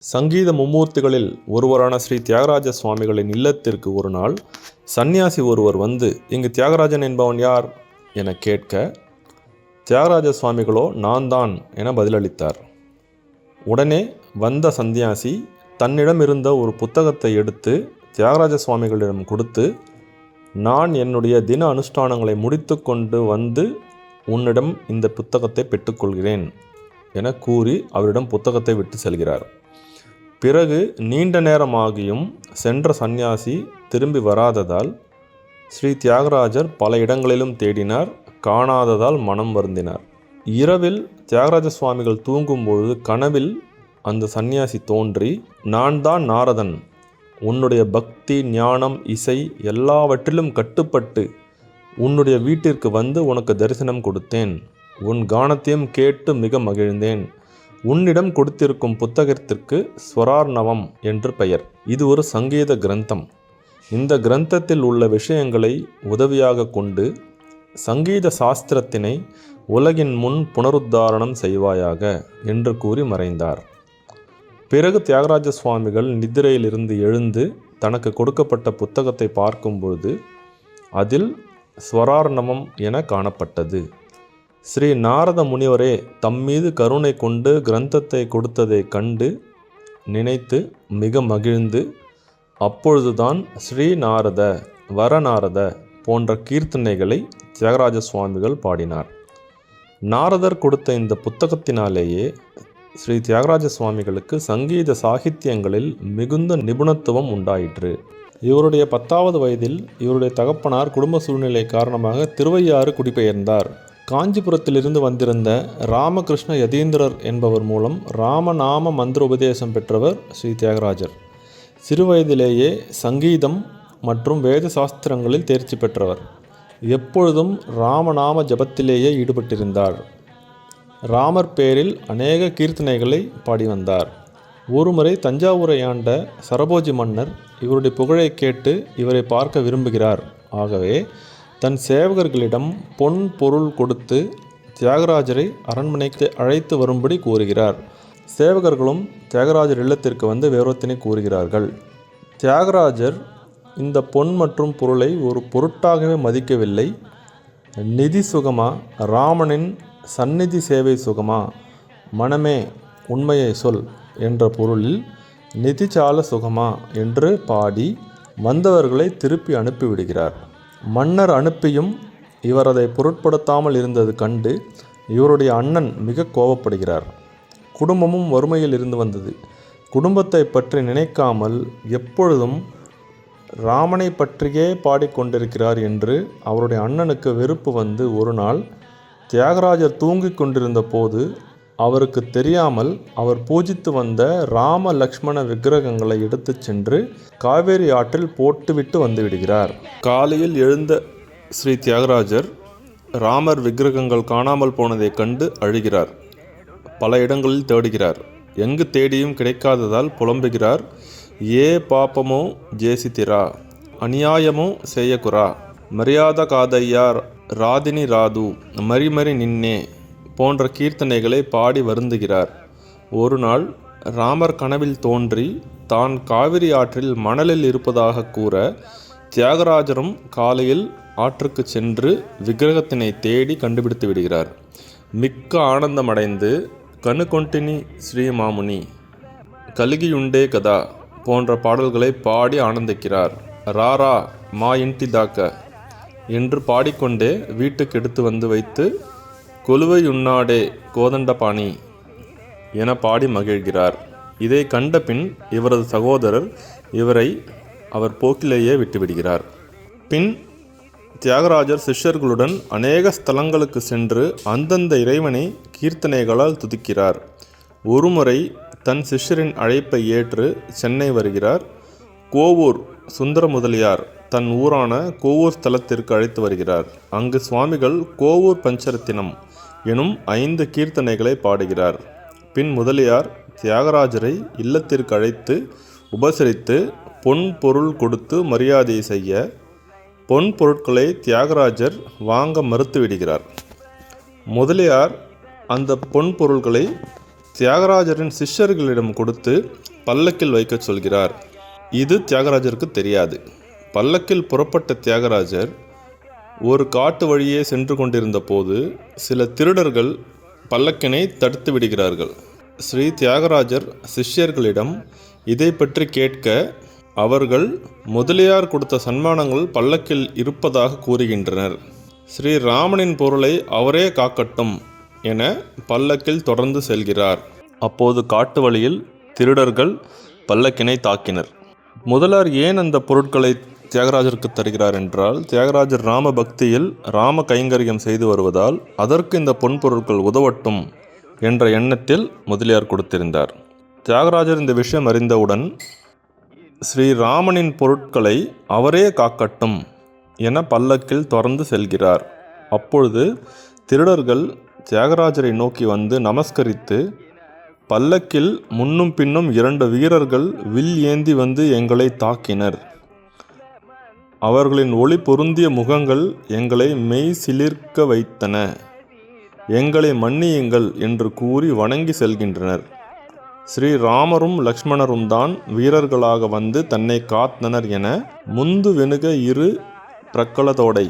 சங்கீத மும்மூர்த்திகளில் ஒருவரான ஸ்ரீ தியாகராஜ சுவாமிகளின் இல்லத்திற்கு ஒரு நாள் சந்நியாசி ஒருவர் வந்து, இங்கு தியாகராஜன் என்பவன் யார் என கேட்க, தியாகராஜ சுவாமிகளோ நான் தான் என பதிலளித்தார். உடனே வந்த சந்நியாசி தன்னிடம் இருந்த ஒரு புத்தகத்தை எடுத்து தியாகராஜ சுவாமிகளிடம் கொடுத்து, நான் என்னுடைய தின அனுஷ்டானங்களை முடித்து கொண்டு வந்து உன்னிடம் இந்த புத்தகத்தை பெற்றுக்கொள்கிறேன் என கூறி அவரிடம் புத்தகத்தை விட்டு செல்கிறார். பிறகு நீண்ட நேரமாகியும் சென்ற சந்நியாசி திரும்பி வராததால் ஸ்ரீ தியாகராஜர் பல இடங்களிலும் தேடினார். காணாததால் மனம் வருந்தினார். இரவில் தியாகராஜ சுவாமிகள் தூங்கும்பொழுது கனவில் அந்த சந்நியாசி தோன்றி, நான் தான் நாரதன், உன்னுடைய பக்தி, ஞானம், இசை எல்லாவற்றிலும் கட்டுப்பட்டு உன்னுடைய வீட்டிற்கு வந்து உனக்கு தரிசனம் கொடுத்தேன். உன் கானத்தையும் கேட்டு மிக மகிழ்ந்தேன். உன்னிடம் கொடுத்திருக்கும் புத்தகத்திற்கு ஸ்வரார்ணவம் என்று பெயர். இது ஒரு சங்கீத கிரந்தம். இந்த கிரந்தத்தில் உள்ள விஷயங்களை உதவியாக கொண்டு சங்கீத சாஸ்திரத்தினை உலகின் முன் புனருத்தாரணம் செய்வாயாக என்று கூறி மறைந்தார். பிறகு தியாகராஜ சுவாமிகள் நித்திரையிலிருந்து எழுந்து தனக்கு கொடுக்கப்பட்ட புத்தகத்தை பார்க்கும்பொழுது அதில் ஸ்வரார்ணவம் என காணப்பட்டது. ஸ்ரீ நாரத முனிவரே தம்மீது கருணை கொண்டு கிரந்தத்தை கொடுத்ததை கண்டு நினைத்து மிக மகிழ்ந்து, அப்பொழுதுதான் ஸ்ரீ நாரத, வரநாரத போன்ற கீர்த்தனைகளை தியாகராஜ சுவாமிகள் பாடினார். நாரதர் கொடுத்த இந்த புத்தகத்தினாலேயே ஸ்ரீ தியாகராஜ சுவாமிகளுக்கு சங்கீத சாகித்யங்களில் மிகுந்த நிபுணத்துவம் உண்டாயிற்று. இவருடைய 10வது வயதில் இவருடைய தகப்பனார் குடும்ப சூழ்நிலை காரணமாக திருவையாறு குடிபெயர்ந்தார். காஞ்சிபுரத்திலிருந்து வந்திருந்த ராமகிருஷ்ண யதீந்திரர் என்பவர் மூலம் ராமநாம மந்திர உபதேசம் பெற்றவர் ஸ்ரீ தியாகராஜர். சிறுவயதிலேயே சங்கீதம் மற்றும் வேத சாஸ்திரங்களில் தேர்ச்சி பெற்றவர். எப்பொழுதும் ராமநாம ஜபத்திலேயே ஈடுபட்டிருந்தார். ராமர் பேரில் அநேக கீர்த்தனைகளை பாடி வந்தார். ஒருமுறை தஞ்சாவூரை ஆண்ட சரபோஜி மன்னர் இவருடைய புகழை கேட்டு இவரை பார்க்க விரும்புகிறார். ஆகவே தன் சேவகர்களிடம் பொன் பொருள் கொடுத்து தியாகராஜரை அரண்மனைக்கு அழைத்து வரும்படி கூறுகிறார். சேவகர்களும் தியாகராஜர் இல்லத்திற்கு வந்து விவரத்தினை கூறுகிறார்கள். தியாகராஜர் இந்த பொன் மற்றும் பொருளை ஒரு பொருட்டாகவே மதிக்கவில்லை. நிதி சுகமா, ராமனின் சந்நிதி சேவை சுகமா, மனமே உண்மையை சொல் என்ற பொருளில் நிதிச்சால சுகமா என்று பாடி வந்தவர்களை திருப்பி அனுப்பிவிடுகிறார். மன்னர் அனுப்பியும் இவர் அதை பொருட்படுத்தாமல் இருந்தது கண்டு இவருடைய அண்ணன் மிக கோபப்படுகிறார். குடும்பமும் வறுமையில் இருந்து வந்தது. குடும்பத்தை பற்றி நினைக்காமல் எப்பொழுதும் ராமனை பற்றியே பாடிக்கொண்டிருக்கிறார் என்று அவருடைய அண்ணனுக்கு வெறுப்பு வந்து ஒரு நாள் தியாகராஜர் தூங்கிக் கொண்டிருந்த போது அவருக்கு தெரியாமல் அவர் பூஜித்து வந்த ராம லக்ஷ்மண விக்கிரகங்களை எடுத்து சென்று காவேரி ஆற்றில் போட்டுவிட்டு வந்து விடுகிறார். காலையில் எழுந்த ஸ்ரீ தியாகராஜர் ராமர் விக்கிரகங்கள் காணாமல் போனதை கண்டு அழுகிறார். பல இடங்களில் தேடுகிறார். எங்கு தேடியும் கிடைக்காததால் புலம்புகிறார். ஏ பாப்பமோ ஜேசித்திரா, அநியாயமோ செய்யக்குரா, மரியாத காதையார் ராதினி ராது, மரிமரி நின்னே போன்ற கீர்த்தனைகளை பாடி வருந்துகிறார். ஒரு நாள் ராமர் கனவில் தோன்றி தான் காவிரி ஆற்றில் மணலில் இருப்பதாக கூற தியாகராஜரும் காலையில் ஆற்றுக்கு சென்று விக்கிரகத்தினை தேடி கண்டுபிடித்து விடுகிறார். மிக்க ஆனந்தமடைந்து கனுகொண்டினி ஸ்ரீ மாமுனி, கலிகியுண்டே கதா போன்ற பாடல்களை பாடி ஆனந்திக்கிறார். ராரா மா இன்டி தாக்க என்று பாடிக்கொண்டே வீட்டுக்கு எடுத்து வந்து வைத்து கொலுவையுண்ணாடே கோதண்டபாணி என பாடி மகிழ்கிறார். இதை கண்ட பின் இவரது சகோதரர் இவரை அவர் போக்கிலேயே விட்டுவிடுகிறார். பின் தியாகராஜர் சிஷ்யர்களுடன் அநேக ஸ்தலங்களுக்கு சென்று அந்தந்த இறைவனை கீர்த்தனைகளால் துதிக்கிறார். ஒருமுறை தன் சிஷ்யரின் அழைப்பை ஏற்று சென்னை வருகிறார். கோவூர் சுந்தர முதலியார் தன் ஊரான கோவூர் ஸ்தலத்திற்கு அழைத்து வருகிறார். அங்கு சுவாமிகள் கோவூர் பஞ்சரத்தினம் எனும் 5 கீர்த்தனைகளை பாடுகிறார். பின் முதலியார் தியாகராஜரை இல்லத்திற்கு அழைத்து உபசரித்து பொன் பொருள் கொடுத்து மரியாதை செய்ய பொன் பொருட்களை தியாகராஜர் வாங்க மறுத்துவிடுகிறார். முதலியார் அந்த பொன் பொருள்களை தியாகராஜரின் சிஷ்யர்களிடம் கொடுத்து பல்லக்கில் வைக்கச் சொல்கிறார். இது தியாகராஜருக்கு தெரியாது. பல்லக்கில் புறப்பட்ட தியாகராஜர் ஒரு காட்டு வழியே சென்று கொண்டிருந்த போது சில திருடர்கள் பல்லக்கினை தடுத்து விடுகிறார்கள். ஸ்ரீ தியாகராஜர் சிஷ்யர்களிடம் இதை பற்றி கேட்க, அவர்கள் முதலியார் கொடுத்த சன்மானங்கள் பல்லக்கில் இருப்பதாக கூறுகின்றனர். ஸ்ரீ ராமனின் பொருளை அவரே காக்கட்டும் என பல்லக்கில் தொடர்ந்து செல்கிறார். அப்போது காட்டு வழியில் திருடர்கள் பல்லக்கினை தாக்கினர். முதலார் ஏன் அந்த பொருட்களை தியாகராஜருக்கு தருகிறார் என்றால், தியாகராஜர் ராம பக்தியில் ராம கைங்கரியம் செய்து வருவதால் அதற்கு இந்த பொன்பொருட்கள் உதவட்டும் என்ற எண்ணத்தில் முதலியார் கொடுத்திருந்தார். தியாகராஜர் இந்த விஷயம் அறிந்தவுடன் ஸ்ரீராமனின் பொருட்களை அவரே காக்கட்டும் என பல்லக்கில் தொடர்ந்து செல்கிறார். அப்பொழுது திருடர்கள் தியாகராஜரை நோக்கி வந்து நமஸ்கரித்து, பல்லக்கில் முன்னும் பின்னும் 2 வீரர்கள் வில் ஏந்தி வந்து எங்களை தாக்கினர். அவர்களின் ஒளி பொருந்திய முகங்கள் எங்களை மெய் சிலிர்க்க வைத்தன. எங்களை மன்னியுங்கள் என்று கூறி வணங்கி செல்கின்றனர். ஸ்ரீராமரும் லக்ஷ்மணரும் தான் வீரர்களாக வந்து தன்னை காத்தனர் என முந்து வெனுக இரு பிரக்கலதோடை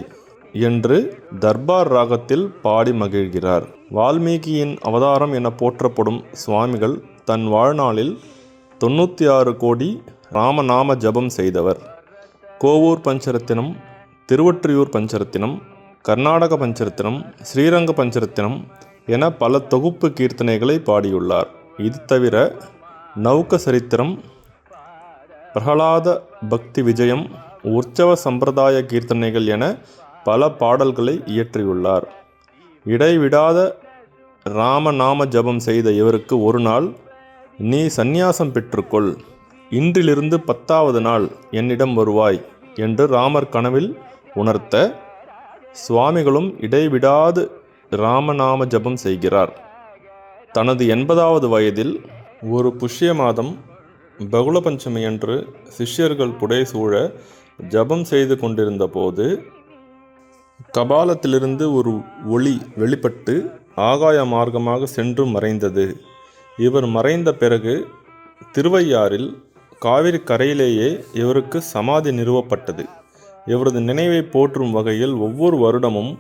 என்று தர்பார் ராகத்தில் பாடி மகிழ்கிறார். வால்மீகியின் அவதாரம் என போற்றப்படும் சுவாமிகள் தன் வாழ்நாளில் 96 கோடி ராமநாம ஜபம் செய்தவர். கோவூர் பஞ்சரத்தினம், திருவொற்றியூர் பஞ்சரத்தினம், கர்நாடக பஞ்சரத்தினம், ஸ்ரீரங்க பஞ்சரத்தினம் என பல தொகுப்பு கீர்த்தனைகளை பாடியுள்ளார். இது தவிர நௌக சரித்திரம், பிரகலாத பக்தி விஜயம், உற்சவ சம்பிரதாய கீர்த்தனைகள் என பல பாடல்களை இயற்றியுள்ளார். இடைவிடாத ராமநாம ஜபம் செய்த இவருக்கு ஒரு நாள், நீ சந்நியாசம் பெற்றுக்கொள், இன்றிலிருந்து 10வது நாள் என்னிடம் வருவாய் என்று ராமர் கனவில் உணர்த்த, சுவாமிகளும் இடைவிடாது ராமநாம ஜபம் செய்கிறார். தனது 80வது வயதில் ஒரு புஷ்ய மாதம் பகுள பஞ்சமி அன்று சிஷ்யர்கள் புடைசூழ ஜபம் செய்து கொண்டிருந்த போது கபாலத்திலிருந்து ஒரு ஒளி வெளிப்பட்டு ஆகாய மார்க்கமாக சென்று மறைந்தது. இவர் மறைந்த பிறகு திருவையாறில் காவிரி கரையிலேயே இவருக்கு சமாதி நிறுவப்பட்டது. இவரது நினைவை போற்றும் வகையில் ஒவ்வொரு வருடமும்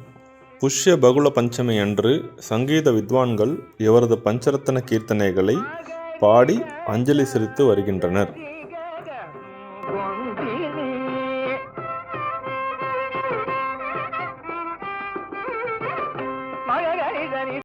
புஷ்ய பகுள பஞ்சமி அன்று சங்கீத வித்வான்கள் இவரது பஞ்சரத்ன கீர்த்தனைகளை பாடி அஞ்சலி செலுத்தி வருகின்றனர்.